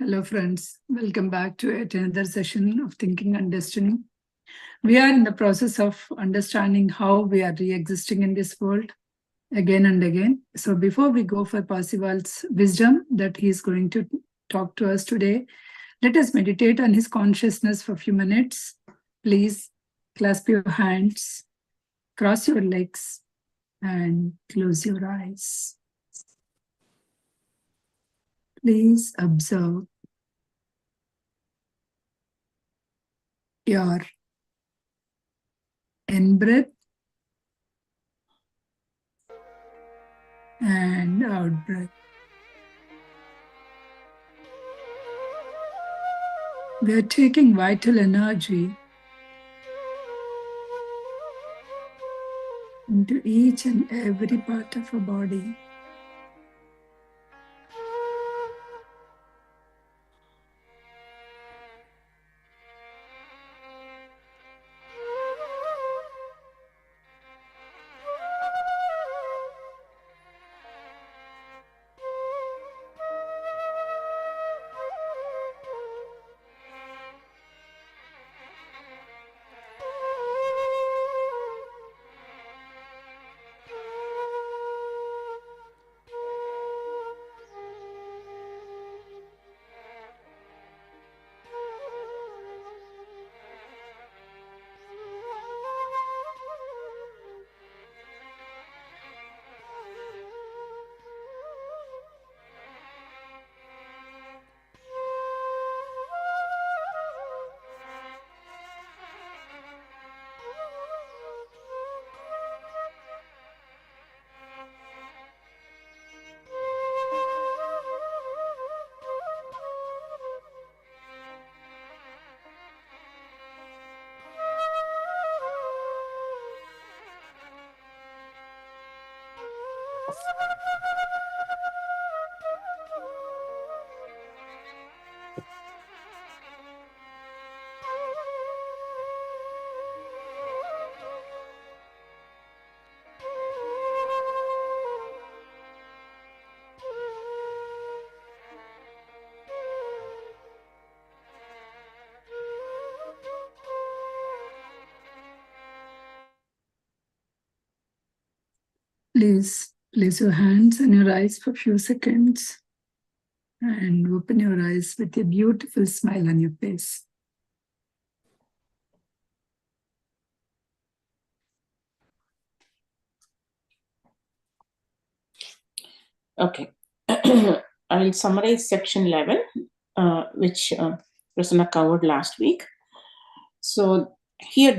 Hello, friends. Welcome back to yet another session of Thinking and Destiny. We are in the process of understanding how we are re-existing in this world again and again. So before we go for Parsival's wisdom that he is going to talk to us today, let us meditate on his consciousness for a few minutes. Please clasp your hands, cross your legs, and close your eyes. Please observe your in-breath and out-breath. We are taking vital energy into each and every part of our body. Please place your hands on your eyes for a few seconds and open your eyes with a beautiful smile on your face. Okay. I will summarize section 11, which Prasanna covered last week. So here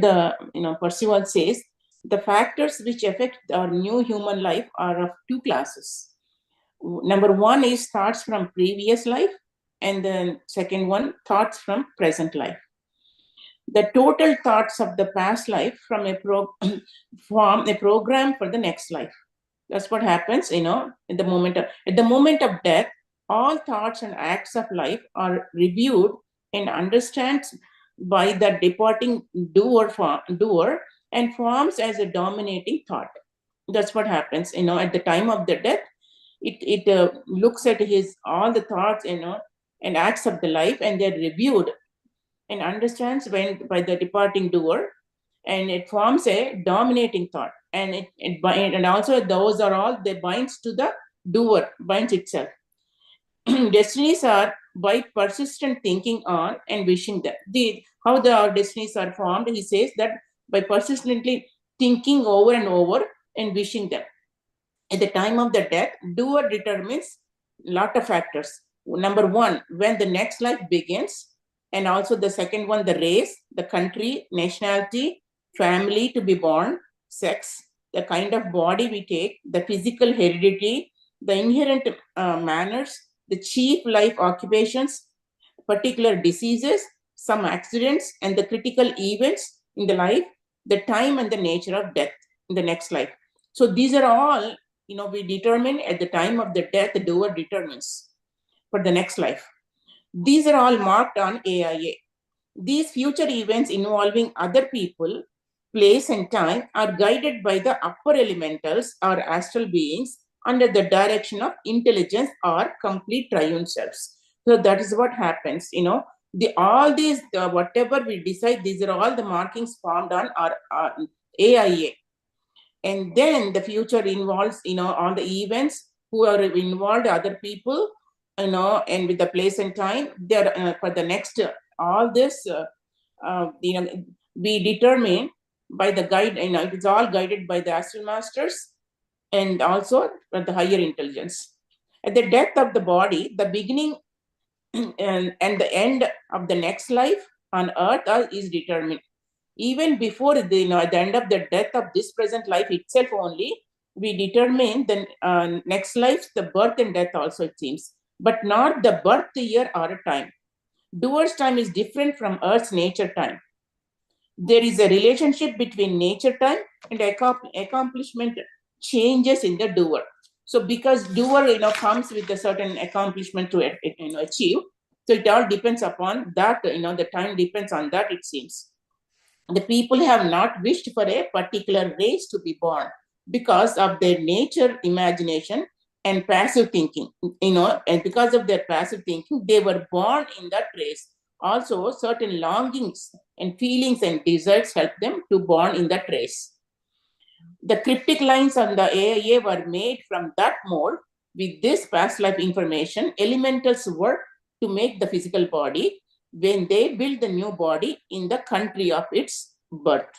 Percival says, the factors which affect our new human life are of two classes. Number one is thoughts from previous life, and then second one, thoughts from present life. The total thoughts of the past life from form a program for the next life. That's what happens, at the moment of death, all thoughts and acts of life are reviewed and understood by the departing doer and forms as a dominating thought. That's what happens, at the time of the death. It looks at all the thoughts, and acts of the life, and they're reviewed and understands by the departing doer, and it forms a dominating thought, and and also those are all they binds to the doer, binds itself. Destinies are by persistent thinking on and wishing them. How our destinies are formed, he says that by persistently thinking over and over and wishing them. At the time of the death, doer determines lot of factors. Number one, when the next life begins, and also the second one, the race, the country, nationality, family to be born, sex, the kind of body we take, the physical heredity, the inherent manners, the chief life occupations, particular diseases, some accidents, and the critical events in the life, the time and the nature of death in the next life. So these are all, we determine at the time of the death, the doer determines for the next life. These are all marked on AIA. These future events involving other people, place, and time are guided by the upper elementals or astral beings under the direction of intelligence or complete triune selves. So that is what happens, all these, whatever we decide, these are all the markings formed on our AIA. And then the future involves, all the events who are involved, other people, and with the place and time, they're for the next, all this, we determine by the guide, it's all guided by the astral masters and also by the higher intelligence. At the death of the body, the beginning and the end of the next life on earth is determined. Even before at the end of the death of this present life itself only, we determine the next life, the birth and death also, it seems, but not the birth year or a time. Doer's time is different from Earth's nature time. There is a relationship between nature time and accomplishment changes in the doer. So because doer, comes with a certain accomplishment to achieve, so it all depends upon that, the time depends on that, it seems. The people have not wished for a particular race to be born because of their nature, imagination, and passive thinking, and because of their passive thinking, they were born in that race. Also, certain longings and feelings and desires help them to born in that race. The cryptic lines on the AIA were made from that mold. With this past life information, elementals work to make the physical body when they build the new body in the country of its birth.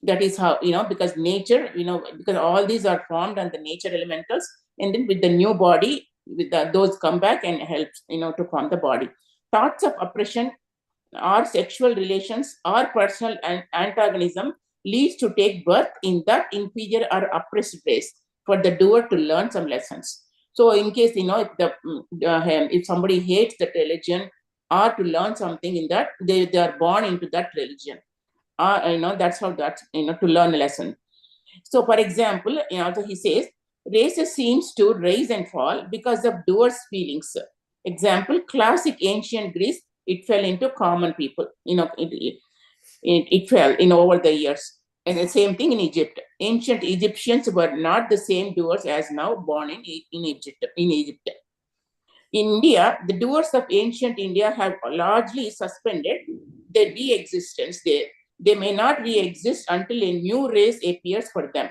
That is how, because nature, because all these are formed on the nature elementals, and then with the new body, with those come back and help, to form the body. Thoughts of oppression or sexual relations or personal antagonism leads to take birth in that inferior or oppressed race for the doer to learn some lessons. So in case, if somebody hates that religion or to learn something in that, they are born into that religion. That's how that, to learn a lesson. So for example, also he says, races seems to rise and fall because of doers' feelings. Example, classic ancient Greece, it fell into common people. It fell over the years. And the same thing in Egypt. Ancient Egyptians were not the same doers as now born in Egypt. In India, the doers of ancient India have largely suspended their re-existence. They may not re-exist until a new race appears for them.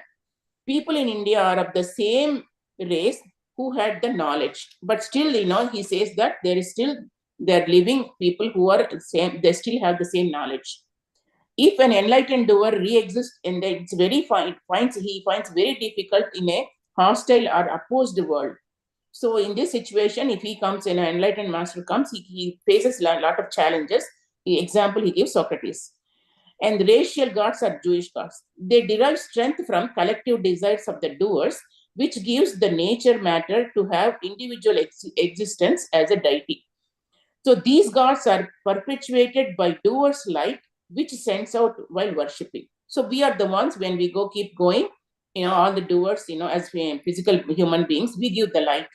People in India are of the same race who had the knowledge, but still, he says that they're living people who are the same, they still have the same knowledge. If an enlightened doer re-exists, and it's he finds very difficult in a hostile or opposed world. So in this situation, if he comes, an enlightened master comes, he faces a lot of challenges. Example, he gives Socrates. And the racial gods are Jewish gods. They derive strength from collective desires of the doers, which gives the nature matter to have individual existence as a deity. So these gods are perpetuated by doers' light, which sends out while worshipping. So we are the ones, when we keep going, all the doers, as physical human beings, we give the light.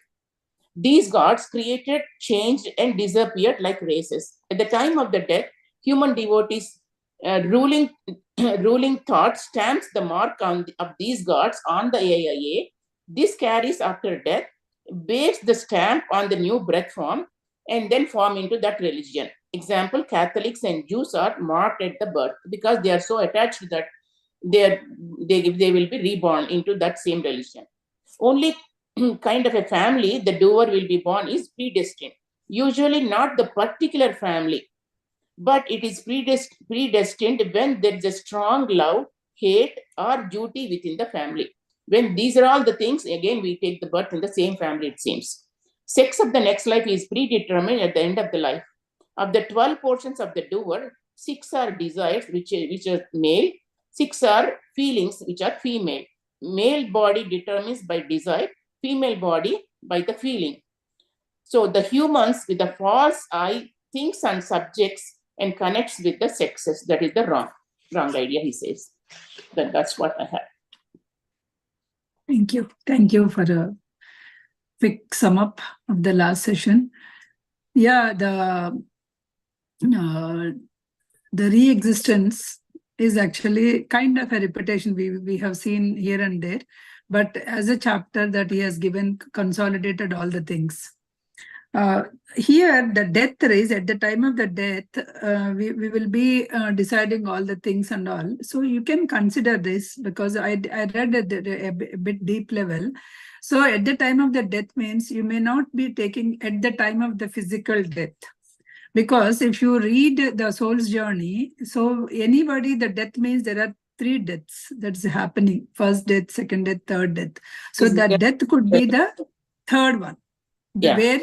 These gods created, changed, and disappeared like races. At the time of the death, human devotees, ruling thought stamps the mark of these gods on the AIA. This carries after death, bears the stamp on the new breath form, and then form into that religion. Example, Catholics and Jews are marked at the birth because they are so attached that they will be reborn into that same religion. Only kind of a family the doer will be born is predestined. Usually not the particular family, but it is predestined when there is a strong love, hate, or duty within the family. When these are all the things, again, we take the birth in the same family, it seems. Sex of the next life is predetermined at the end of the life. Of the 12 portions of the doer, 6 are desires, which are male, 6 are feelings, which are female. Male body determines by desire, female body by the feeling. So the humans with the false eye thinks on subjects and connects with the sexes. That is the wrong idea, he says. That's what I have. Thank you. Thank you for a quick sum up of the last session. Yeah, the re-existence is actually kind of a repetition we have seen here and there, but as a chapter that he has given, consolidated all the things. Here the death is at the time of the death, we will be deciding all the things and all. So you can consider this, because I read at a bit deep level. So at the time of the death means you may not be taking at the time of the physical death. Because if you read the soul's journey, so anybody, the death means there are 3 deaths that's happening: first death, second death, third death. So that death could be the third one, where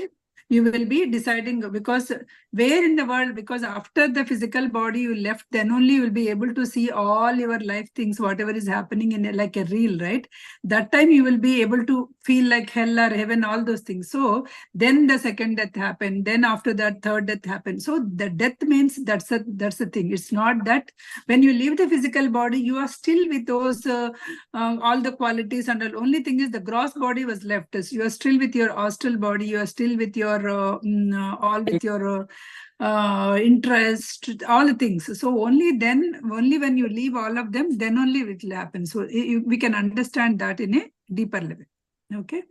you will be deciding, because where in the world, because after the physical body you left, then only you will be able to see all your life things, whatever is happening in like a reel, right? That time you will be able to feel like hell or heaven, all those things. So then the second death happened, then after that third death happened. So the death means that's the thing. It's not that when you leave the physical body you are still with those all the qualities, and the only thing is the gross body was left. You are still with your astral body, you are still with your all with your interest, all the things. So only when you leave all of them, then only it will happen. So we can understand that in a deeper level. Okay.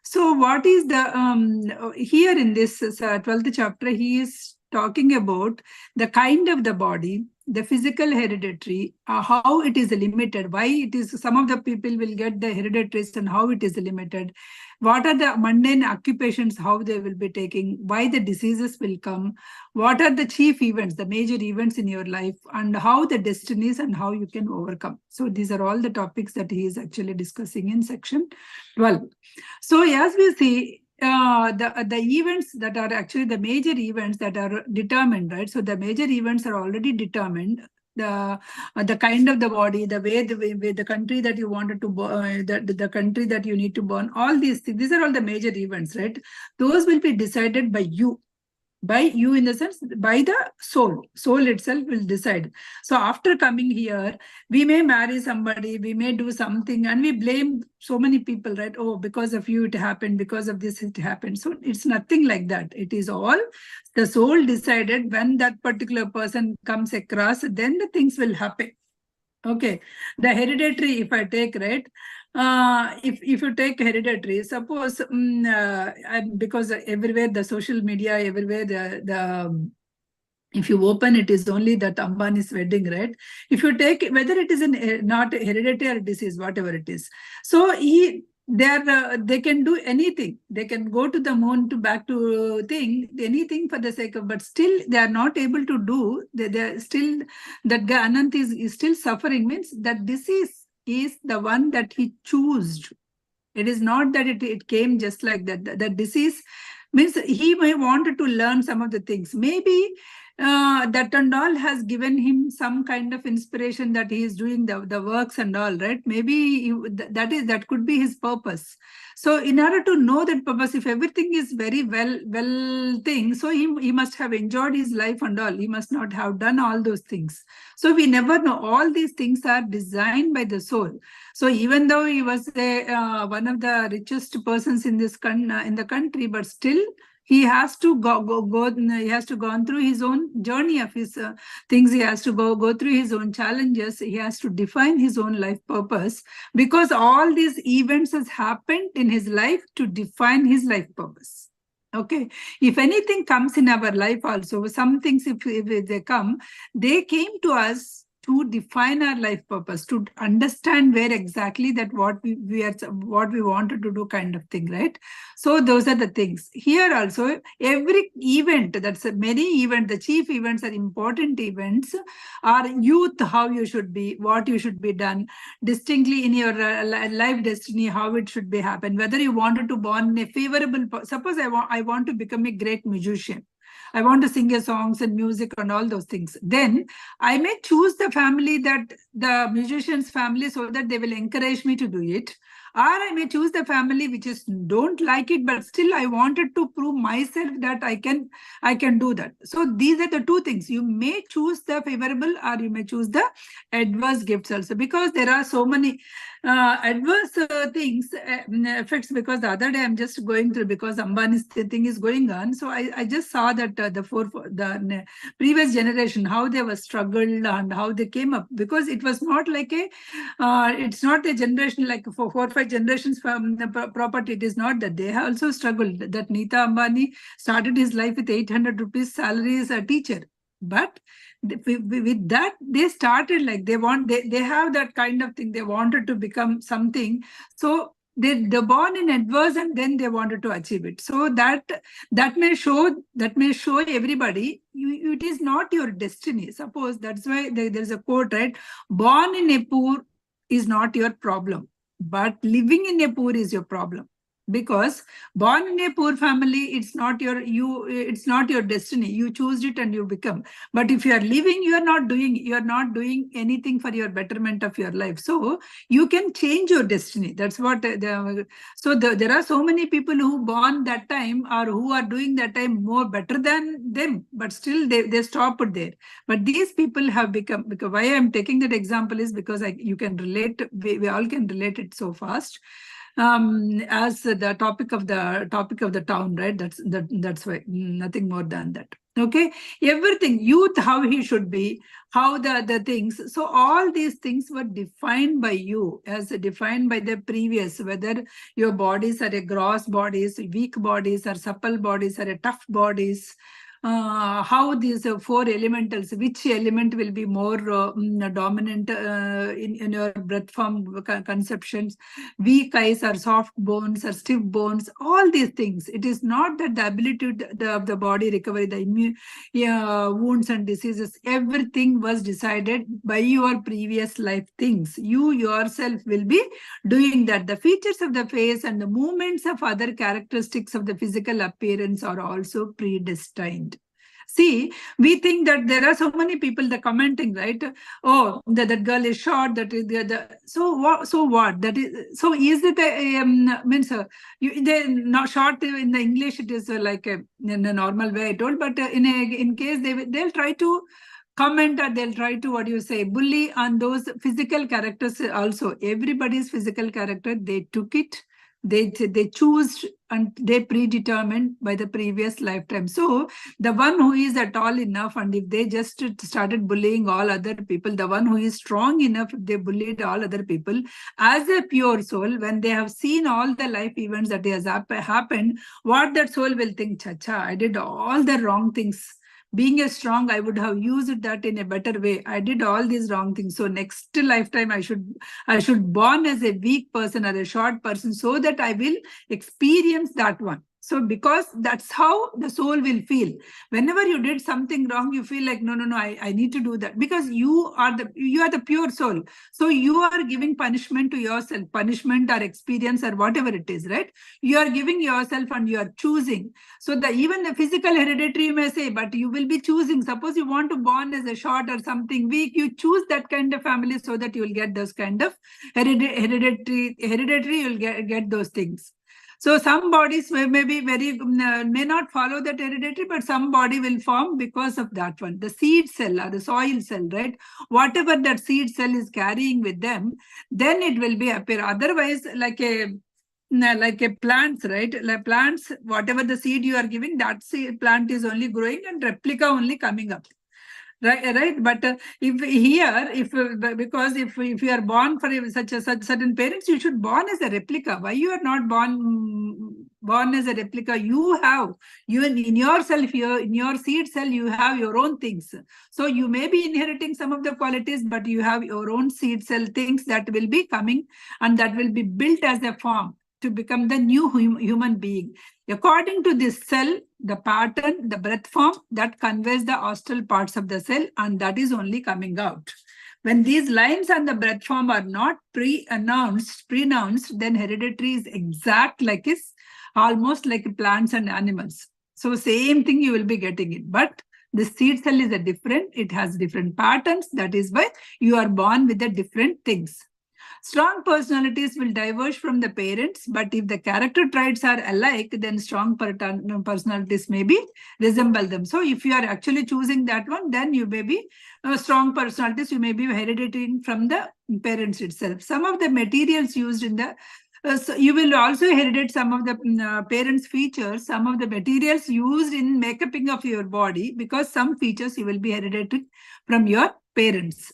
So what is the here in this 12th chapter, he is talking about the kind of the body, the physical hereditary, how it is limited, why it is some of the people will get the hereditaries and how it is limited, what are the mundane occupations, how they will be taking, why the diseases will come, what are the chief events, the major events in your life, and how the destinies and how you can overcome. So these are all the topics that he is actually discussing in section 12. So as we see, the events that are actually the major events that are determined, right? So the major events are already determined. The kind of the body, the way the country that you wanted to the country that you need to born, all these things, these are all the major events, right? Those will be decided by you in the sense, by the soul itself will decide. So after coming here, we may marry somebody, we may do something, and we blame so many people, right? Oh, because of you it happened, because of this it happened. So it's nothing like that. It is all the soul decided. When that particular person comes across, then the things will happen. Okay. The hereditary, if I take, right, if you take hereditary, suppose because everywhere the social media, everywhere the if you open, it is only that Ambani's wedding, right? If you take whether it is not hereditary or disease, whatever it is, so they can do anything. They can go to the moon to back to anything for the sake of, but still they are not able to do. They're still, that Anant is still suffering, means that disease is the one that he chose. It is not that it came just like that. The disease means he may wanted to learn some of the things. Maybe that and all has given him some kind of inspiration that he is doing the works and all, right? Maybe that could be his purpose. So in order to know that purpose, if everything is very well thing, so he must have enjoyed his life and all. He must not have done all those things. So we never know. All these things are designed by the soul. So even though he was one of the richest persons in this in the country, but still he has to go. He has to go through his own journey of his things. He has to go through his own challenges. He has to define his own life purpose, because all these events has happened in his life to define his life purpose. Okay. If anything comes in our life also, some things, if they come, they came to us to define our life purpose, to understand where exactly that what we wanted to do, kind of thing, right? So those are the things. Here also, every event, that's many events, the chief events are important events, are youth, how you should be, what you should be done, distinctly in your life destiny, how it should be happen, whether you wanted to born a favorable, suppose I want to become a great musician. I want to sing songs and music and all those things. Then I may choose the family, that the musician's family, so that they will encourage me to do it. Or I may choose the family which is don't like it, but still I wanted to prove myself that I can do that. So these are the two things. You may choose the favorable, or you may choose the adverse gifts also, because there are so many adverse things, effects. Because the other day I'm just going through, because Ambani's thing is going on. So I just saw that the previous generation, how they were struggled and how they came up, because it was not like it's not a generation like for 4-5 5 generations from the property. It is not that. They have also struggled. That Nita Ambani started his life with 800 rupees salary as a teacher. But with that, they started like they have that kind of thing. They wanted to become something. So they're born in adverse and then they wanted to achieve it. So that may show everybody it is not your destiny. Suppose that's why there's a quote, right? Born in a poor is not your problem, but living in a poor is your problem. Because born in a poor family, it's not your destiny. You choose it and you become. But if you are living, you are not doing anything for your betterment of your life. So you can change your destiny. That's what there are so many people who born that time or who are doing that time more better than them, but still they stopped there. But these people have become, because why I'm taking that example is because you can relate, we all can relate it so fast. As the topic of the town, right? That's why, nothing more than that. Okay, everything, youth, how he should be, how the things. So all these things were defined by you, as defined by the previous, whether your bodies are a gross bodies, weak bodies, or supple bodies, or a tough bodies. How these 4 elementals, which element will be more dominant in your breath form conceptions, weak eyes or soft bones or stiff bones, all these things. It is not that the ability of the body recovery, the immune wounds and diseases, everything was decided by your previous life things. You yourself will be doing that. The features of the face and the movements of other characteristics of the physical appearance are also predestined. See, we think that there are so many people that commenting, right? Oh, that girl is short. That is so what? So what? That is so. Is it means they not short in the English? It is like in a normal way I told, but in case they'll try to comment, or they'll try to, what do you say, bully on those physical characters also. Everybody's physical character, they took it. They choose and they predetermined by the previous lifetime. So the one who is tall enough, and if they just started bullying all other people, the one who is strong enough, if they bullied all other people, as a pure soul, when they have seen all the life events that has happened, what that soul will think, chacha, I did all the wrong things. Being a strong, I would have used that in a better way. I did all these wrong things. So next lifetime, I should born as a weak person or a short person, so that I will experience that one. So because that's how the soul will feel. Whenever you did something wrong, you feel like, no, I need to do that. Because you are the pure soul. So you are giving punishment to yourself, punishment or experience or whatever it is, right? You are giving yourself and you are choosing. So even the physical hereditary, you may say, but you will be choosing. Suppose you want to born as a short or something weak, you choose that kind of family so that you will get those kind of hereditary, you'll get those things. So some bodies may be may not follow that hereditary, but some body will form because of that one. The seed cell or the soil cell, right? Whatever that seed cell is carrying with them, then it will be appear. Otherwise, like a plants, right? Like plants, whatever the seed you are giving, that seed plant is only growing and replica only coming up. Right, but because if you are born for such certain parents, you should born as a replica. Why you are not born as a replica? You in yourself, in your seed cell, you have your own things. So you may be inheriting some of the qualities, but you have your own seed cell things that will be coming, and that will be built as a form to become the new human being. According to this cell, the pattern, the breath form, that conveys the astral parts of the cell, and that is only coming out. When these lines and the breath form are not pronounced, then hereditary is exact like almost like plants and animals. So same thing you will be getting it. But the seed cell is it has different patterns. That is why you are born with the different things. Strong personalities will diverge from the parents, but if the character traits are alike, then strong personalities maybe resemble them. So if you are actually choosing that one, then you may be strong personalities, you may be herediting from the parents itself. Some of the materials used in the so you will also inherit some of the parents' features, some of the materials used in makeuping of your body, because some features you will be inheriting from your parents.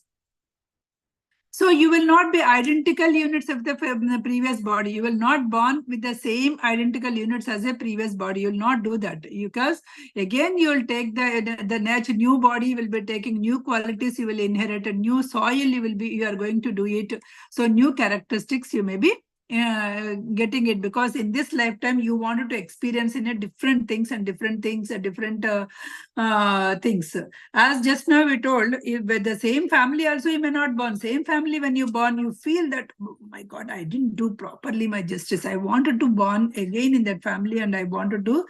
So you will not be identical units of the previous body. You will not born with the same identical units as a previous body. You will not do that, because again you will take the nature, new body will be taking new qualities. You will inherit a new soil. You are going to do it. So new characteristics you may be getting it, because in this lifetime you wanted to experience in a different things and different things and different things. As just now we told, if with the same family also you may not born. Same family, when you born, you feel that, oh my God, I didn't do properly my justice. I wanted to born again in that family, and I wanted to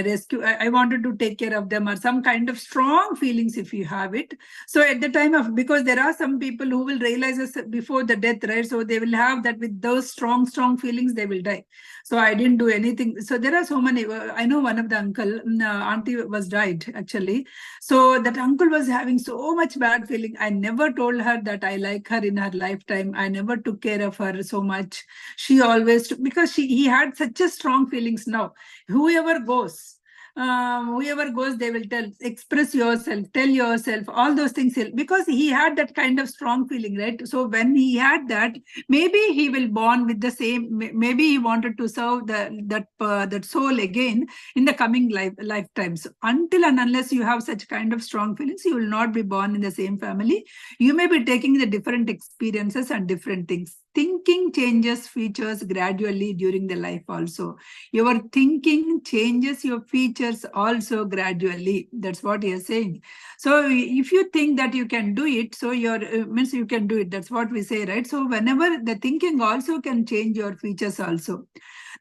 rescue. I wanted to take care of them, or some kind of strong feelings if you have it. So at the time of, because there are some people who will realize this before the death, right? So they will have that, with those strong feelings, they will die. So I didn't do anything. So there are so many. I know one of the uncle, auntie was died actually. So that uncle was having so much bad feeling. I never told her that I like her in her lifetime. I never took care of her so much. She always took, because he had such a strong feelings. Now whoever goes, they will tell, express yourself, tell yourself, all those things, because he had that kind of strong feeling, right? So when he had that, maybe he will born with the same, maybe he wanted to serve that soul again in the coming lifetimes. Until and unless you have such kind of strong feelings, you will not be born in the same family. You may be taking the different experiences and different things. Thinking changes features gradually during the life also. Your thinking changes your features also gradually. That's what he is saying. So if you think that you can do it, so your means you can do it. That's what we say, right? So whenever the thinking also can change your features also.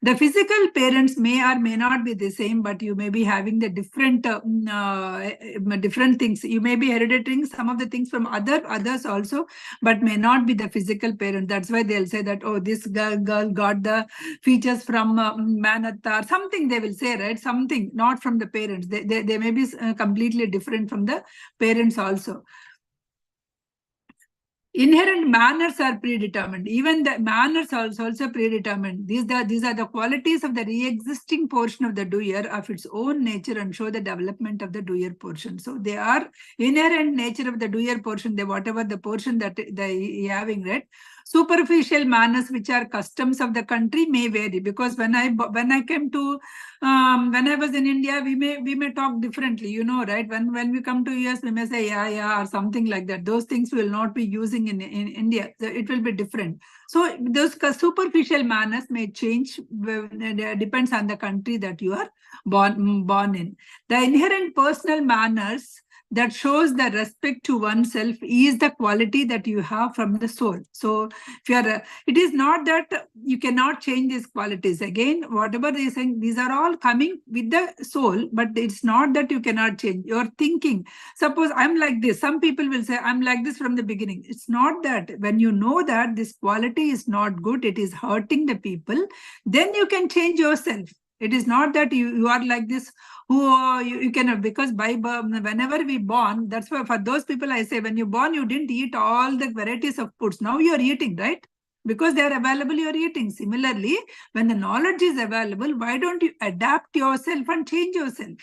The physical parents may or may not be the same, but you may be having the different different things. You may be inheriting some of the things from others also, but may not be the physical parent. That's why they'll say that, oh, this girl got the features from Manatta, or something they will say, right? Something, not from the parents. They may be completely different from the parents also. Inherent manners are predetermined. Even the manners are also predetermined. These are the qualities of the re-existing portion of the doer of its own nature, and show the development of the doer portion. So they are inherent nature of the doer portion, whatever the portion that they having, right? Superficial manners, which are customs of the country, may vary, because when I came to when I was in India, we may talk differently, you know, right? When we come to US, we may say yeah or something like that. Those things will not be using in India. It will be different. So those superficial manners may change. Depends on the country that you are born in. The inherent personal manners that shows the respect to oneself is the quality that you have from the soul. So if you are, it is not that you cannot change these qualities. Again, whatever they are saying, these are all coming with the soul, but it's not that you cannot change your thinking. Suppose I'm like this. Some people will say I'm like this from the beginning. It's not that. When you know that this quality is not good, it is hurting the people, then you can change yourself. It is not that you are like this, who you cannot, because whenever we born, that's why for those people I say, when you born, you didn't eat all the varieties of foods. Now you are eating, right? Because they are available, you are eating. Similarly, when the knowledge is available, why don't you adapt yourself and change yourself?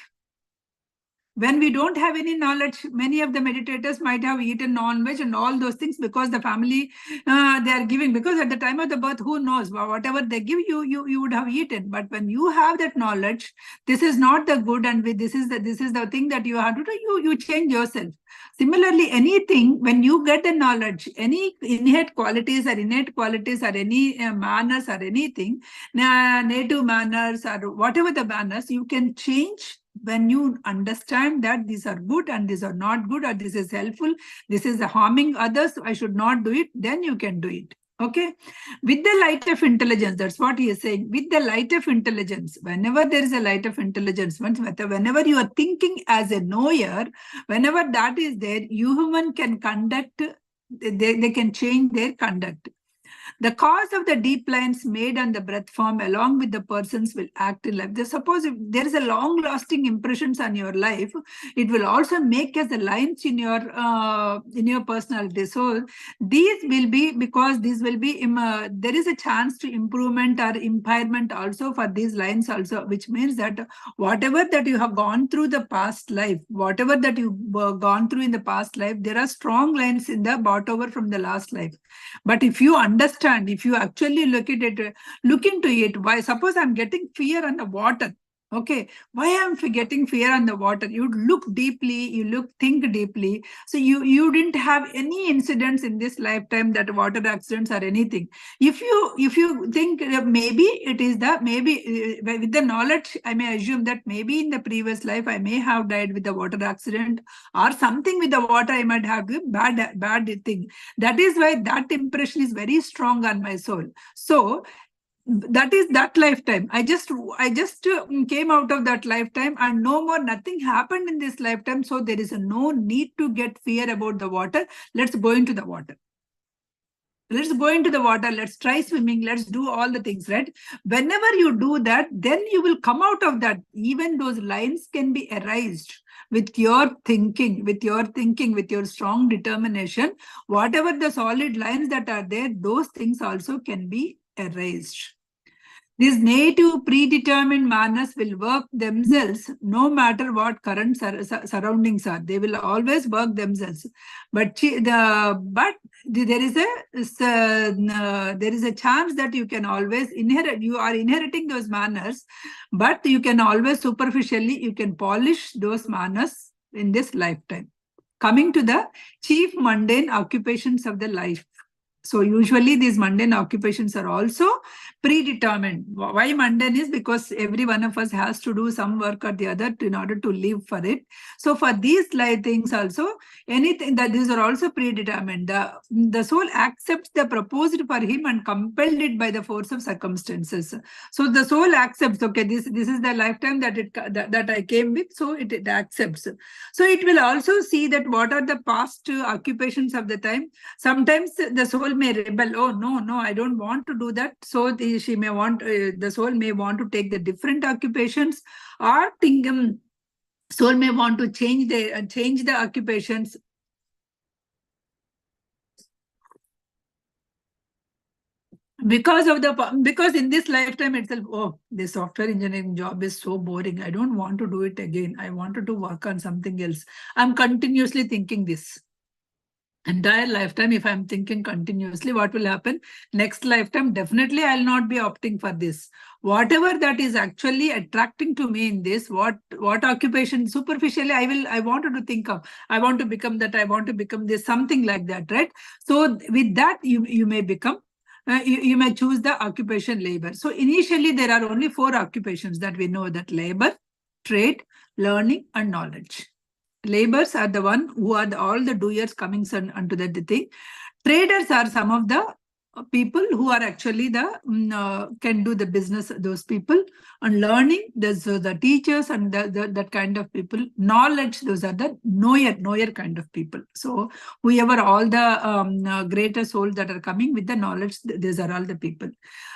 When we don't have any knowledge, many of the meditators might have eaten non-veg and all those things because the family they are giving. Because at the time of the birth, who knows, whatever they give you, you would have eaten. But when you have that knowledge, this is not the good, and this is the thing that you have to do. You change yourself. Similarly, anything, when you get the knowledge, any innate qualities or any manners or anything, native manners or whatever the manners, you can change. When you understand that these are good and these are not good, or this is helpful, this is harming others, I should not do it, then you can do it. Okay. With the light of intelligence, that's what he is saying. With the light of intelligence, whenever there is a light of intelligence, whenever you are thinking as a knower, whenever that is there, you human can conduct, they can change their conduct. The cause of the deep lines made on the breath form along with the persons will act in life. Suppose if there is a long-lasting impressions on your life, it will also make as the lines in your personality. So these will be, because these will be, there is a chance to improvement or impairment also for these lines also, which means that whatever that you have gone through the past life, whatever that you've gone through in the past life, there are strong lines in the brought over from the last life. But if you understand, if you actually look at it, look into it, why, suppose I'm getting fear on the water. Okay, why I'm getting fear on the water? You look deeply, think deeply. So you didn't have any incidents in this lifetime, that water accidents or anything. If you think maybe it is with the knowledge, I may assume that maybe in the previous life I may have died with the water accident or something with the water. I might have bad thing. That is why that impression is very strong on my soul. So that is that lifetime. I just came out of that lifetime, and no more, nothing happened in this lifetime. So there is no need to get fear about the water. Let's go into the water. Let's go into the water. Let's try swimming. Let's do all the things, right? Whenever you do that, then you will come out of that. Even those lines can be erased with your thinking, with your strong determination. Whatever the solid lines that are there, those things also can be erased. These native predetermined manners will work themselves no matter what current surroundings are. They will always work themselves. But there is a chance that you can always inherit. You are inheriting those manners, but you can always superficially, you can polish those manners in this lifetime. Coming to the chief mundane occupations of the life. So usually these mundane occupations are also predetermined. Why mundane is because every one of us has to do some work or the other in order to live for it. So for these things also, anything that these are also predetermined. The soul accepts the proposed for him and compelled it by the force of circumstances. So the soul accepts, okay, this is the lifetime that I came with, so it accepts. So it will also see that what are the past occupations of the time. Sometimes the soul may rebel. Oh, no, I don't want to do that. So the soul may want to take the different occupations, or think soul may want to change the occupations. Because in this lifetime itself, oh, this software engineering job is so boring. I don't want to do it again. I wanted to work on something else. I'm continuously thinking this. Entire lifetime, if I'm thinking continuously, what will happen? Next lifetime, definitely I'll not be opting for this. Whatever that is actually attracting to me in this, what occupation, superficially, I wanted to think of, I want to become that, I want to become this, something like that, right? So with that, you may become, you may choose the occupation labor. So initially, there are only 4 occupations that we know, that labor, trade, learning, and knowledge. Laborers are the one who are all the doers coming unto that thing. Traders are some of the people who are actually can do the business, those people. And learning, those are the teachers and that kind of people. Knowledge, those are the knower kind of people. So whoever all the greater souls that are coming with the knowledge, these are all the people.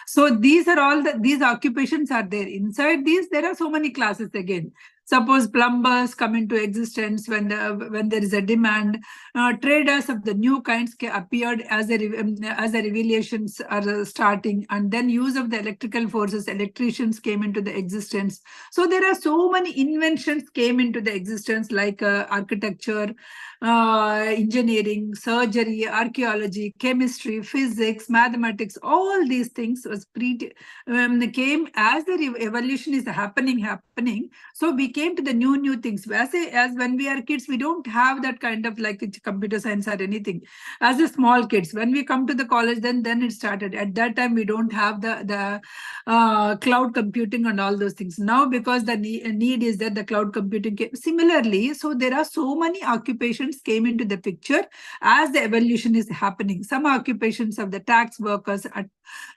So these are all these occupations are there. Inside these, there are so many classes again. Suppose plumbers come into existence when there is a demand. Traders of the new kinds appeared as the revelations are starting, and then use of the electrical forces, electricians came into the existence. So there are so many inventions came into the existence, like architecture, engineering, surgery, archaeology, chemistry, physics, mathematics. All these things was came as the evolution is happening. So we came to the new things. As when we are kids, we don't have that kind of like computer science or anything. As a small kids, when we come to the college, then it started. At that time, we don't have the cloud computing and all those things. Now, because the need is that the cloud computing came. Similarly, so there are so many occupations came into the picture as the evolution is happening. Some occupations of the tax workers,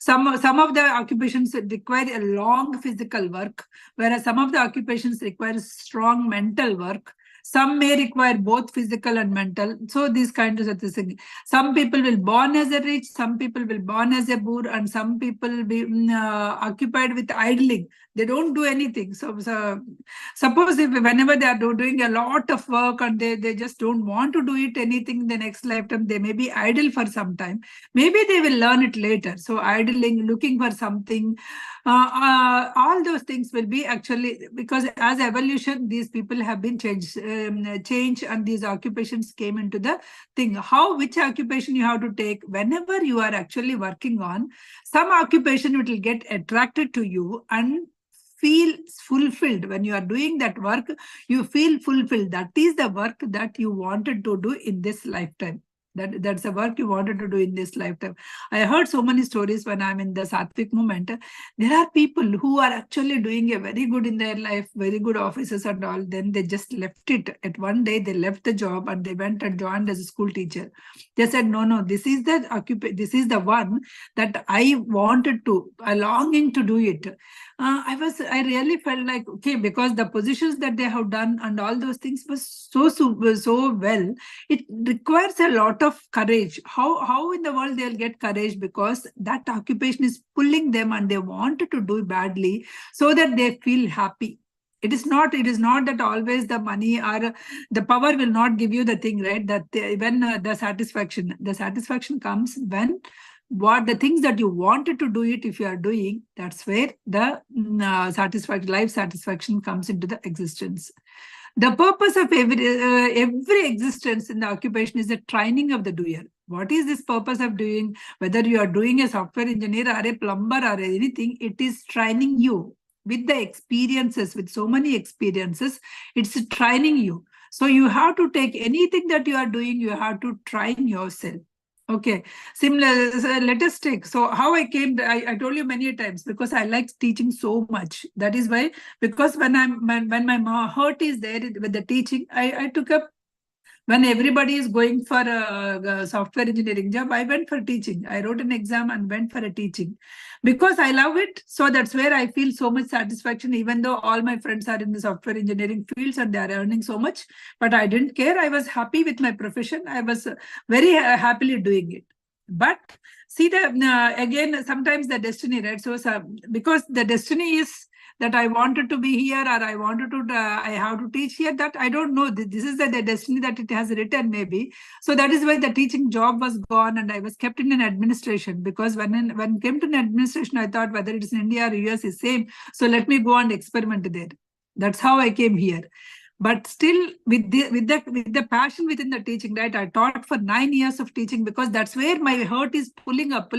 some of the occupations require a long physical work, whereas some of the occupations require strong mental work. Some may require both physical and mental. So these kinds of things. Some people will born as a rich, some people will born as a poor, and some people will be occupied with idling. They don't do anything. So suppose if whenever they are doing a lot of work and they just don't want to do it anything in the next lifetime, they may be idle for some time. Maybe they will learn it later. So idling, looking for something, all those things will be actually, because as evolution, these people have been changed, and these occupations came into the thing. Which occupation you have to take whenever you are actually working on some occupation, it will get attracted to you and feel fulfilled. When you are doing that work, you feel fulfilled. That is the work that you wanted to do in this lifetime. That's the work you wanted to do in this lifetime. I heard so many stories when I'm in the Sattvic movement. There are people who are actually doing a very good in their life, very good offices and all. Then they just left it. At one day, they left the job and they went and joined as a school teacher. They said, no, this is the one that I wanted to, a longing to do it. I really felt like, okay, because the positions that they have done and all those things was so well, it requires a lot of courage. How in the world they'll get courage? Because that occupation is pulling them and they wanted to do badly so that they feel happy. It is not that always the money or the power will not give you the thing, right? That when the satisfaction comes when the things that you wanted to do it, if you are doing, that's where the life satisfaction comes into the existence. The purpose of every existence in the occupation is the training of the doer. What is this purpose of doing? Whether you are doing a software engineer or a plumber or anything, it is training you with the experiences, with so many experiences, it's training you. So you have to take anything that you are doing, you have to train yourself. Okay, similar, let us take, so how I came, I told you many times, because I like teaching so much. That is why, because when my heart is there with the teaching, I took up, when everybody is going for a software engineering job, I went for teaching. I wrote an exam and went for a teaching because I love it. So that's where I feel so much satisfaction, even though all my friends are in the software engineering fields and they are earning so much, but I didn't care. I was happy with my profession. I was very happily doing it. But see, again, sometimes the destiny, right? So because the destiny is that I wanted to be here, or I wanted to, I have to teach here, that I don't know. This is the destiny that it has written, maybe. So that is why the teaching job was gone and I was kept in an administration, because when it came to an administration, I thought whether it is in India or US is same. So let me go and experiment there. That's how I came here. But still, with the passion within the teaching, right? I taught for 9 years of teaching because that's where my heart is pulling up.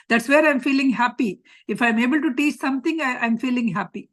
That's where I'm feeling happy. If I'm able to teach something, I'm feeling happy.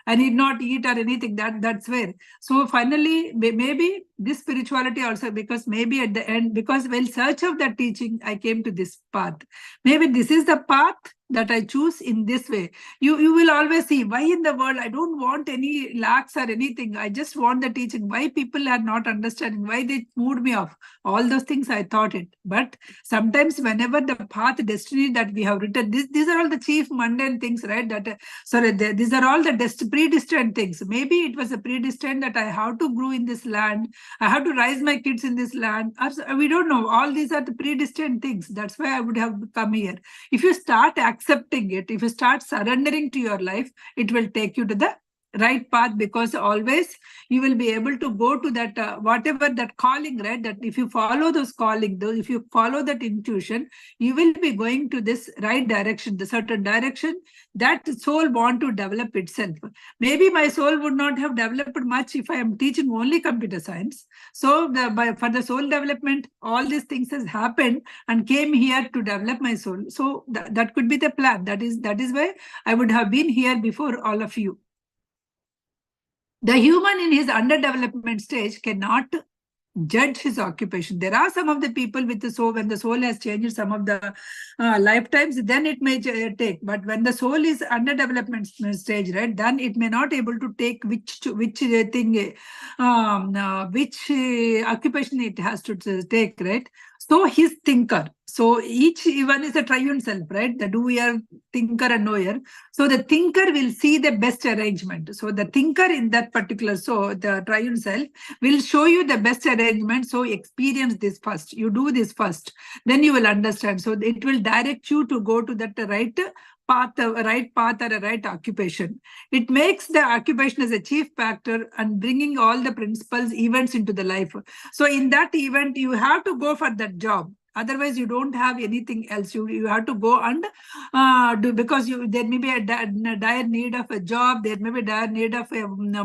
I need not eat or anything. That's where. So finally, maybe this spirituality also, because maybe at the end, because while search of that teaching, I came to this path. Maybe this is the path that I choose in this way. You will always see, why in the world I don't want any lakhs or anything. I just want the teaching. Why people are not understanding, why they moved me off. All those things I thought it. But sometimes whenever the path, destiny that we have written, these are all the chief mundane things, right? These are all the predestined things. Maybe it was a predestined that I have to grow in this land. I have to raise my kids in this land. We don't know. All these are the predestined things. That's why I would have come here. If you start accepting it, if you start surrendering to your life, it will take you to the right path, because always you will be able to go to that whatever that calling, right? That if you follow those calling, if you follow that intuition, you will be going to this right direction, the certain direction that soul want to develop itself. Maybe my soul would not have developed much if I am teaching only computer science. So for the soul development, all these things has happened and came here to develop my soul. So that could be the plan. That is why I would have been here before all of you. The human in his underdevelopment stage cannot judge his occupation. There are some of the people with the soul, when the soul has changed some of the lifetimes, then it may take. But when the soul is underdevelopment stage, right, then it may not able to take which occupation it has to take, right? So his thinker. So each one is a triune self, right? The doer, thinker, and knower. So the thinker will see the best arrangement. So the thinker in that particular, so the triune self will show you the best arrangement. So experience this first. You do this first, then you will understand. So it will direct you to go to that right path or a right occupation. It makes the occupation as a chief factor and bringing all the principles, events into the life. So in that event, you have to go for that job. Otherwise, you don't have anything else. You have to go and do, because there may be a dire need of a job, there may be dire need of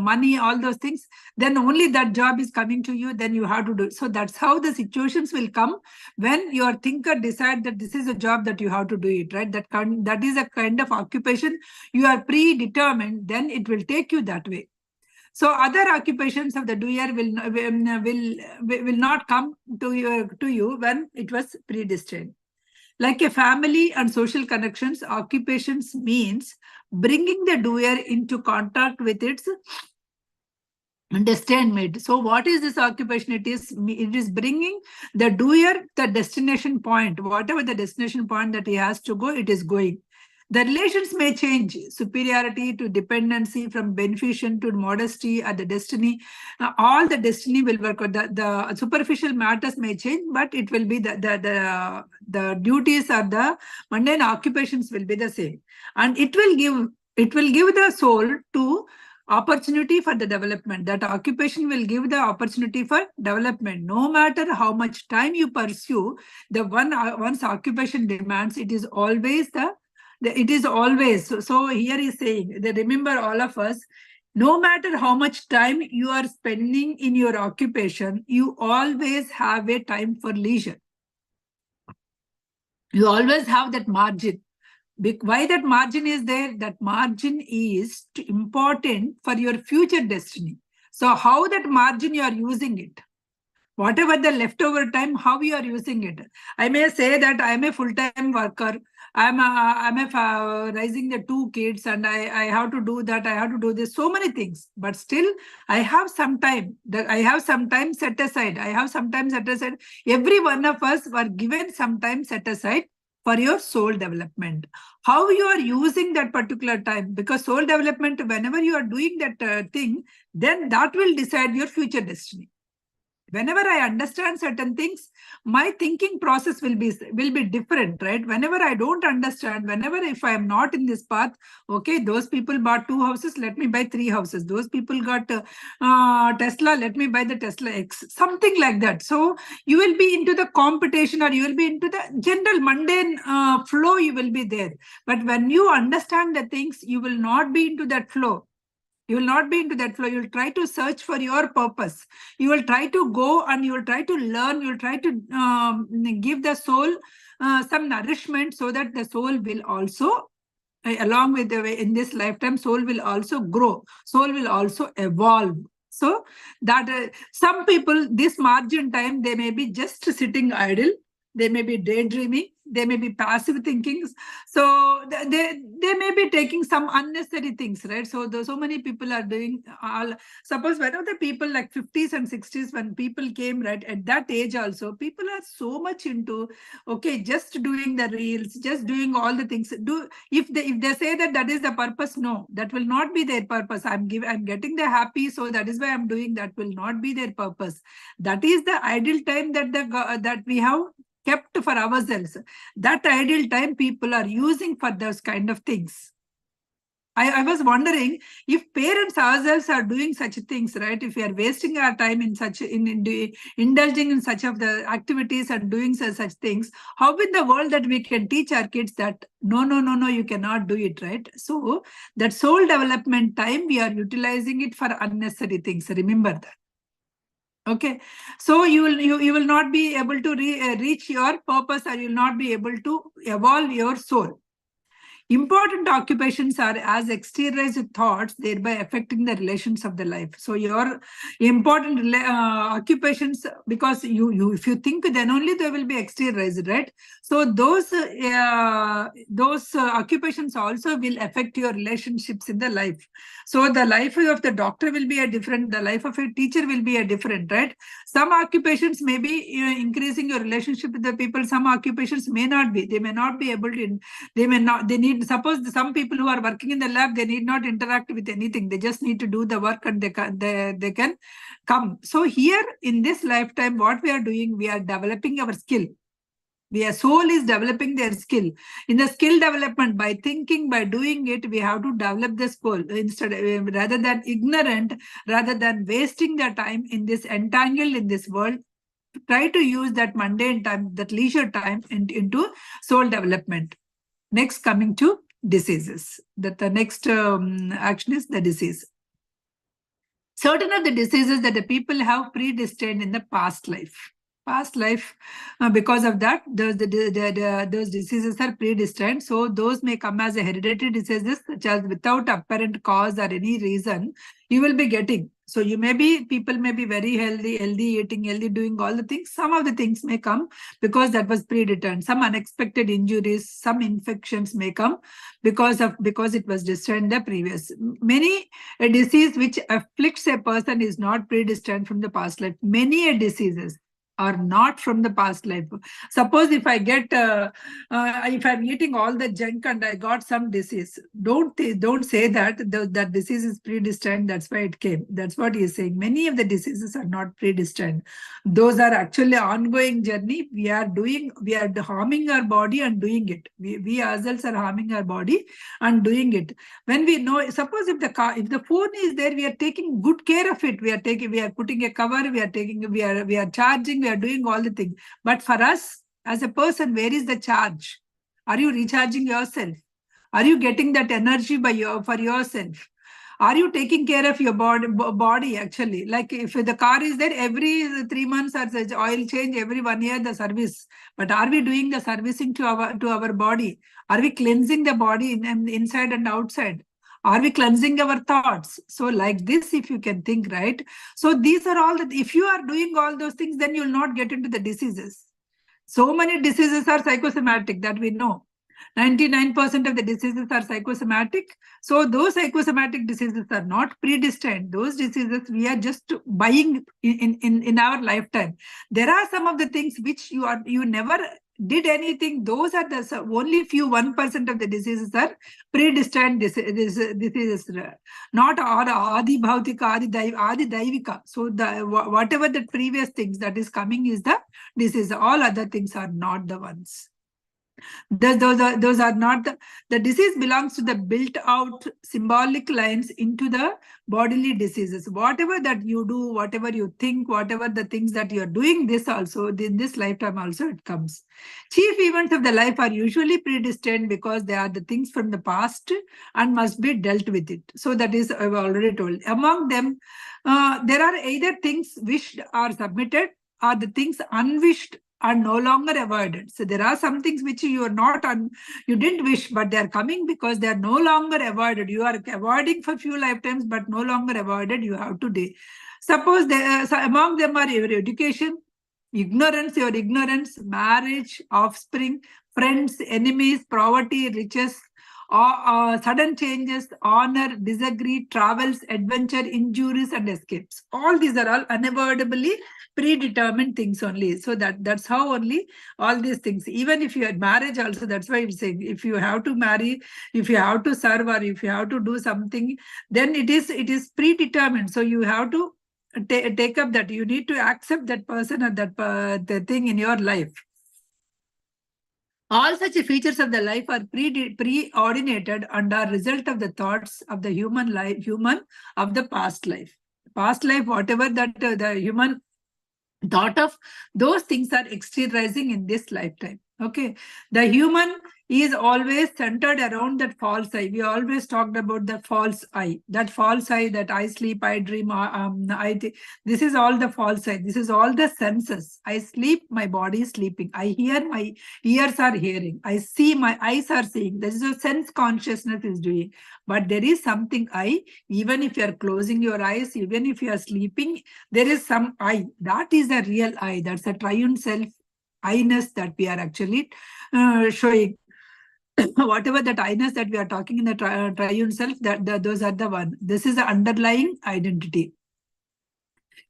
money, all those things. Then only that job is coming to you, then you have to do it. So that's how the situations will come when your thinker decide that this is a job that you have to do it, right? That is a kind of occupation you are predetermined, then it will take you that way. So other occupations of the doer will not come to you when it was predestined. Like a family and social connections, occupations means bringing the doer into contact with its destined mate. So what is this occupation? It is bringing the doer the destination point, whatever the destination point that he has to go, it is going. The relations may change, superiority to dependency, from beneficent to modesty, or the destiny. All the destiny will work out. The superficial matters may change, but it will be the duties or the mundane occupations will be the same. And it will give the soul to opportunity for the development. That occupation will give the opportunity for development. No matter how much time you pursue, once occupation demands, it is always so here is saying that, remember, all of us, no matter how much time you are spending in your occupation, you always have a time for leisure. You always have that margin. Why that margin is there? That margin is important for your future destiny. So how that margin you are using it, whatever the leftover time, how you are using it. I may say that I am a full-time worker. I'm raising the 2 kids, and I have to do that. I have to do this, so many things. But still, I have some time. I have some time set aside. Every one of us were given some time set aside for your soul development. How you are using that particular time, because soul development, whenever you are doing that thing, then that will decide your future destiny. Whenever I understand certain things, my thinking process will be different, right? Whenever I don't understand, if I am not in this path, okay, those people bought 2 houses, let me buy 3 houses. Those people got Tesla, let me buy the Tesla X, something like that. So you will be into the competition, or you will be into the general mundane flow, you will be there. But when you understand the things, you will not be into that flow. You will not be into that flow. You will try to search for your purpose. You will try to go and you will try to learn. You will try to give the soul some nourishment, so that the soul will also, along with the way in this lifetime, soul will also grow. Soul will also evolve. So that some people, this margin time, they may be just sitting idle. They may be daydreaming. They may be passive thinking. So they may be taking some unnecessary things, right? So so many people are doing suppose one of the people like 50s and 60s, when people came, right, at that age also, people are so much into, okay, just doing the reels, just doing all the things. If they say that is the purpose, no, that will not be their purpose. I'm getting the happy, so that is why I'm doing. That will not be their purpose. That is the idle time that we have kept for ourselves. That idle time people are using for those kind of things. I was wondering, if parents ourselves are doing such things, right? If we are wasting our time in indulging in such of the activities and doing such things, how in the world that we can teach our kids that no, you cannot do it, right? So that soul development time, we are utilizing it for unnecessary things. Remember that. Okay, so you will not be able to reach your purpose, or you will not be able to evolve your soul. Important occupations are as exteriorized thoughts, thereby affecting the relations of the life. So your important occupations, because you if you think, then only they will be exteriorized, right? So those occupations also will affect your relationships in the life. So the life of the doctor will be a different, the life of a teacher will be a different, right? Some occupations may be increasing your relationship with the people. Some occupations may not be. They may not be able to. They may not. They need. Suppose some people who are working in the lab, they need not interact with anything. They just need to do the work, and they can come. So here in this lifetime, what we are doing, we are developing our skill. Our soul is developing their skill. In the skill development, by thinking, by doing it, we have to develop the skill instead, rather than ignorant, rather than wasting their time in this entangled in this world. Try to use that mundane time, that leisure time into soul development. Next, coming to diseases. That the next action is the disease. Certain of the diseases that the people have predestined in the past life. Because of that, those diseases are predestined. So those may come as a hereditary diseases, such as without apparent cause or any reason, you will be getting. So people may be very healthy eating, healthy doing all the things. Some of the things may come because that was predetermined. Some unexpected injuries, some infections may come because it was destined the previous. Many a disease which afflicts a person is not predestined from the past life. Many diseases are not from the past life. Suppose if I get, if I'm eating all the junk and I got some disease, don't say that that disease is predestined. That's why it came. That's what he is saying. Many of the diseases are not predestined. Those are actually ongoing journey. We are harming our body and doing it. We ourselves are harming our body and doing it. When we know, suppose if the phone is there, we are taking good care of it. We are putting a cover. We are charging. We are doing all the things. But for us as a person, where is the charge? Are you recharging yourself? Are you getting that energy for yourself? Are you taking care of your body actually? Like if the car is there, every 3 months or oil change, every 1 year the service. But are we doing the servicing to our body? Are we cleansing the body inside and outside? Are we cleansing our thoughts? So like this, if you can think, right? So these are all that. If you are doing all those things, then you'll not get into the diseases. So many diseases are psychosomatic that we know. 99% of the diseases are psychosomatic. So those psychosomatic diseases are not predestined. Those diseases we are just buying in our lifetime. There are some of the things which you never did anything. Those are the only few 1% of the diseases are predestined diseases. Not adi bhautika, adi daivika. So whatever the previous things that is coming is the disease. All other things are not the ones. Those are not the disease belongs to the built out symbolic lines into the bodily diseases. Whatever that you do, whatever you think, whatever the things that you are doing, this also in this lifetime also it comes. Chief events of the life are usually predestined because they are the things from the past and must be dealt with it. So that is I've already told. Among them, there are either things wished or submitted, or the things unwished are no longer avoided. So there are some things which you didn't wish, but they are coming because they are no longer avoided. You are avoiding for few lifetimes, but no longer avoided. You have to do. Suppose among them are your education, your ignorance, marriage, offspring, friends, enemies, poverty, riches, sudden changes, honor, disagree, travels, adventure, injuries, and escapes. All these are all unavoidably predetermined things only. So that's how only all these things. Even if you had marriage also, that's why I'm saying if you have to marry, if you have to serve, or if you have to do something, then it is predetermined. So you have to take up that. You need to accept that person or that the thing in your life. All such features of the life are preordinated and are result of the thoughts of the human of the past life. Past life, whatever that the human thought of, those things are exteriorizing in this lifetime. Okay, the human is always centered around that false I. We always talked about the false I. That false I, that I sleep, I dream, this is all the false I. This is all the senses. I sleep, my body is sleeping. I hear, my ears are hearing. I see, my eyes are seeing. This is a sense consciousness is doing. But there is something I, even if you are closing your eyes, even if you are sleeping, there is some I. That is the real I. That's a triune self I-ness that we are actually showing. Whatever that I-ness that we are talking in the triune self, those are the one. This is the underlying identity.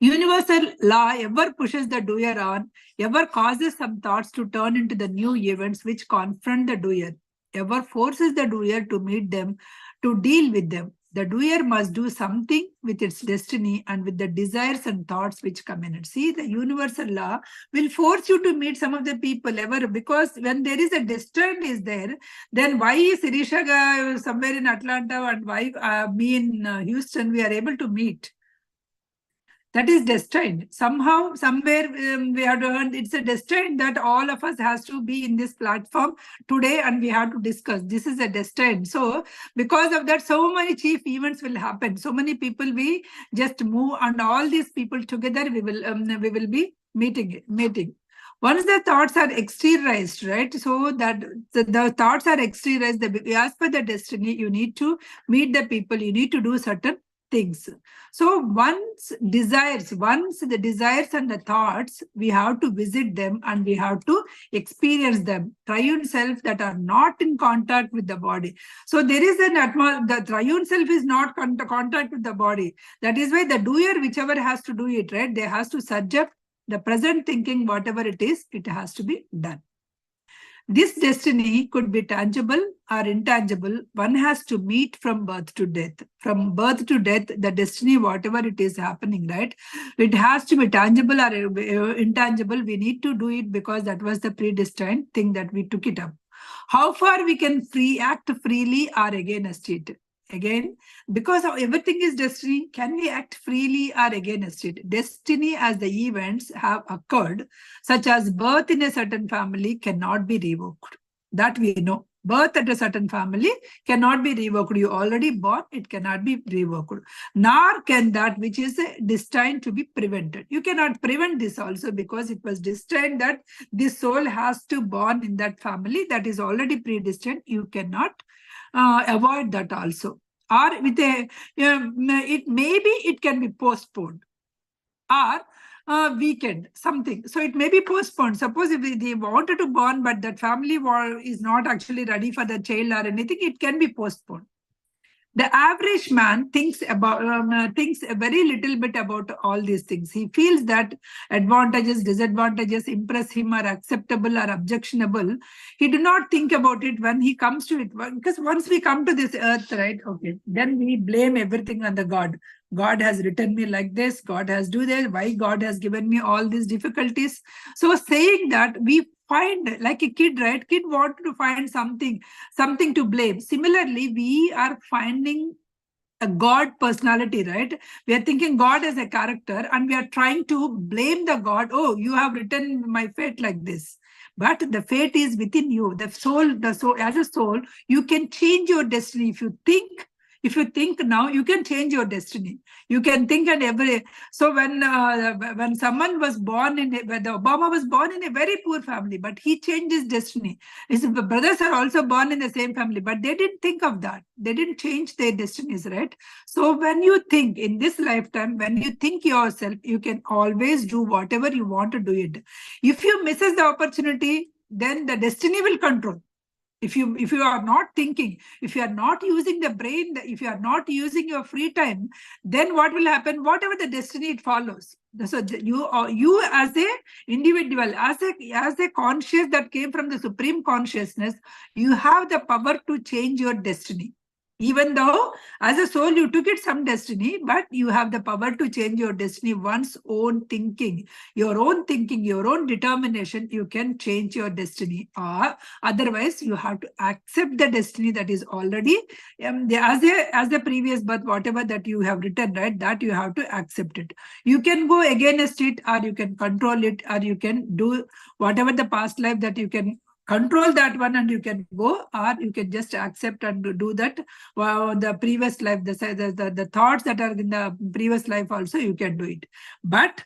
Universal law ever pushes the doer on, ever causes some thoughts to turn into the new events which confront the doer, ever forces the doer to meet them, to deal with them. The doer must do something with its destiny and with the desires and thoughts which come in it. See, the universal law will force you to meet some of the people ever, because when there is a destiny is there, then why is Sirisha somewhere in Atlanta and why me in Houston, we are able to meet? That is destined. Somehow, somewhere we have to learn it's a destined that all of us has to be in this platform today and we have to discuss. This is a destined. So because of that, so many chief events will happen. So many people we just move and all these people together we will be meeting. Once the thoughts are exteriorized, right? So that the thoughts are exteriorized, as per the destiny, you need to meet the people, you need to do certain things. So once the desires and the thoughts, we have to visit them and we have to experience them. Triune self that are not in contact with the body. So there is the triune self is not contact with the body. That is why the doer, whichever has to do it, right? They has to subject the present thinking, whatever it is, it has to be done. This destiny could be tangible or intangible. One has to meet from birth to death. From birth to death, the destiny, whatever it is happening, right? It has to be tangible or intangible. We need to do it because that was the predestined thing that we took it up. How far we can act freely or against it? Again, because everything is destiny, can we act freely or against it? Destiny, as the events have occurred, such as birth in a certain family, cannot be revoked. That we know. Birth at a certain family cannot be revoked. You already born, it cannot be revoked. Nor can that which is destined to be prevented. You cannot prevent this also because it was destined that this soul has to born in that family that is already predestined. You cannot avoid that also. Or with a, it can be postponed or weakened, something. So it may be postponed. Suppose if they wanted to born, but that family is not actually ready for the child or anything, it can be postponed. The average man thinks a very little bit about all these things. He feels that advantages, disadvantages impress him are acceptable or objectionable. He do not think about it when he comes to it. Because once we come to this earth, right, okay, then we blame everything on the God. God has written me like this. God has do this. Why God has given me all these difficulties? So saying that, we find like a kid, right? Kid wanted to find something to blame. Similarly, we are finding a God personality, right? We are thinking God as a character and we are trying to blame the God. Oh, you have written my fate like this. But the fate is within you. The soul, as a soul, you can change your destiny. If you think now, you can change your destiny. You can think and so when someone was born when Obama was born in a very poor family, but he changed his destiny. His brothers are also born in the same family, but they didn't think of that. They didn't change their destinies, right? So when you think in this lifetime, when you think yourself, you can always do whatever you want to do it. If you misses the opportunity, then the destiny will control. If you are not thinking, if you are not using the brain, if you are not using your free time, then what will happen? Whatever the destiny, it follows. So you as a individual, as a conscious that came from the supreme consciousness, you have the power to change your destiny. Even though as a soul you took it some destiny, but you have the power to change your destiny. One's own thinking, your own determination, you can change your destiny. Or otherwise you have to accept the destiny that is already as the previous birth, whatever that you have written, right, that you have to accept it. You can go against it, or you can control it, or you can do whatever the past life that you can control that one and you can go, or you can just accept and do that. The previous life, the thoughts that are in the previous life also, you can do it. But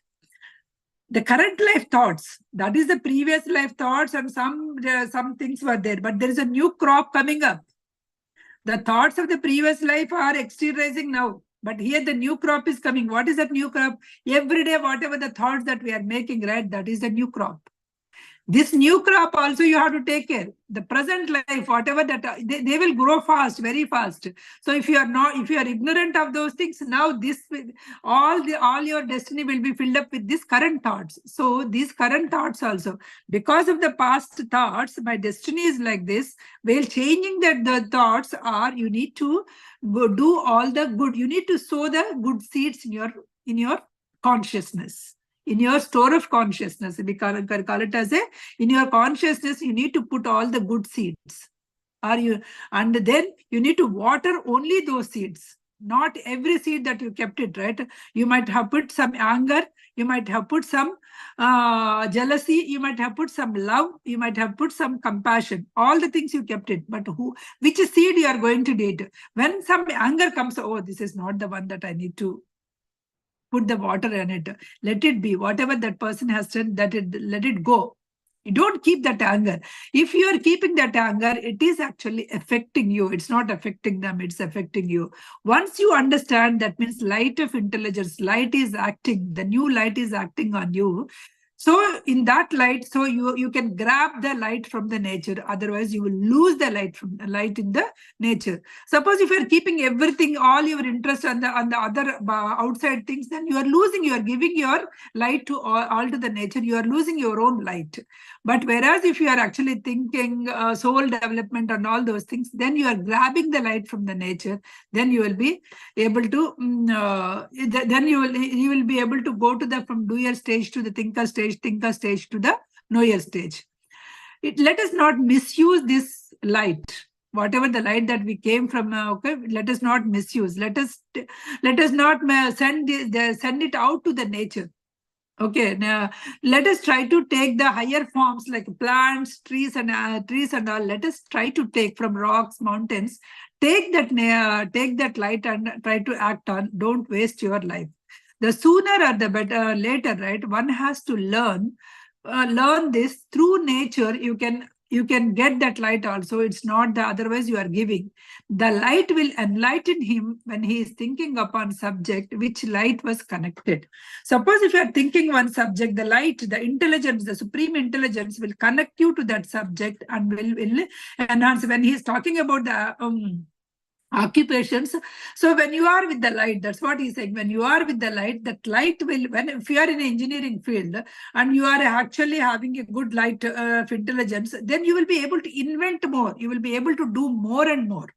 the current life thoughts, that is the previous life thoughts, and some things were there, but there is a new crop coming up. The thoughts of the previous life are exteriorizing now, but here the new crop is coming. What is that new crop? Every day, whatever the thoughts that we are making, right, that is the new crop. This new crop also you have to take care. The present life, whatever that, they will grow fast, very fast. So if you are ignorant of those things, now this all your destiny will be filled up with these current thoughts. So these current thoughts also, because of the past thoughts, my destiny is like this. While changing the thoughts are, you need to go do all the good. You need to sow the good seeds in your consciousness. In your store of consciousness, we call it as in your consciousness, you need to put all the good seeds. And then you need to water only those seeds, not every seed that you kept it, right? You might have put some anger, you might have put some jealousy, you might have put some love, you might have put some compassion, all the things you kept it. But which seed you are going to date? When some anger comes, oh, this is not the one that I need to put the water in it. Let it be. Whatever that person has done, let it go. You don't keep that anger. If you are keeping that anger, it is actually affecting you. It's not affecting them, it's affecting you. Once you understand, that means light of intelligence, light is acting, the new light is acting on you. So in that light, so you can grab the light from the nature. Otherwise, you will lose the light in the nature. Suppose if you are keeping everything, all your interest on the other outside things, then you are losing. You are giving your light to all to the nature. You are losing your own light. But whereas if you are actually thinking soul development and all those things, then you are grabbing the light from the nature. Then you will be able to. Then you will be able to go to the from doer stage to the thinker stage to the knower stage. Let us not misuse this light, whatever the light that we came from. Okay, let us not misuse. Let us not send it out to the nature. Okay, now let us try to take the higher forms like plants, trees, and all. Let us try to take from rocks, mountains. Take that light and try to act on. Don't waste your life. The sooner or the better, later, right? One has to learn this through nature. You can get that light also. It's not the otherwise you are giving. The light will enlighten him when he is thinking upon subject which light was connected. Suppose if you are thinking one subject, the light, the intelligence, the supreme intelligence will connect you to that subject and will enhance. When he is talking about the occupations, so when you are with the light, that's what he's saying. When you are with the light, that light will, if you are in an engineering field and you are actually having a good light of intelligence, then you will be able to invent more. You will be able to do more and more.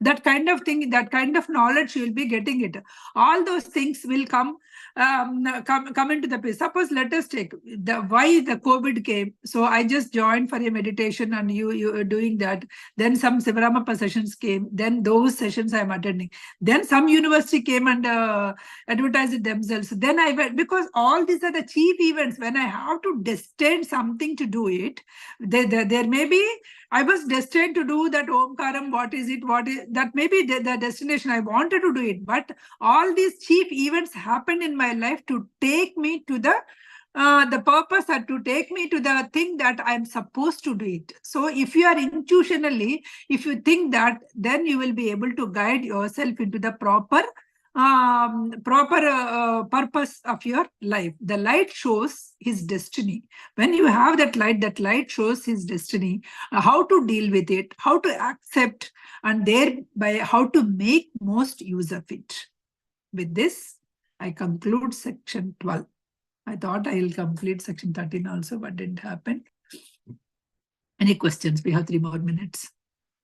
That kind of thing, that kind of knowledge, you will be getting it. All those things will come into the place. Suppose let us take why the COVID came. So I just joined for a meditation and you are doing that. Then some Sivaramappa sessions came. Then those sessions I am attending. Then some university came and advertised it themselves. Then I went, because all these are the chief events. When I have to destined something to do it, there may be, I was destined to do that Omkaram, what is it, that may be the destination, I wanted to do it. But all these chief events happened in my life to take me to the purpose, or to take me to the thing that I'm supposed to do it. So if you are intuitionally, if you think that, then you will be able to guide yourself into the proper purpose of your life. The light shows his destiny. When you have that light shows his destiny, how to deal with it, how to accept, and thereby how to make most use of it. With this, I conclude section 12. I thought I will complete section 13 also, but didn't happen. Any questions? We have 3 more minutes.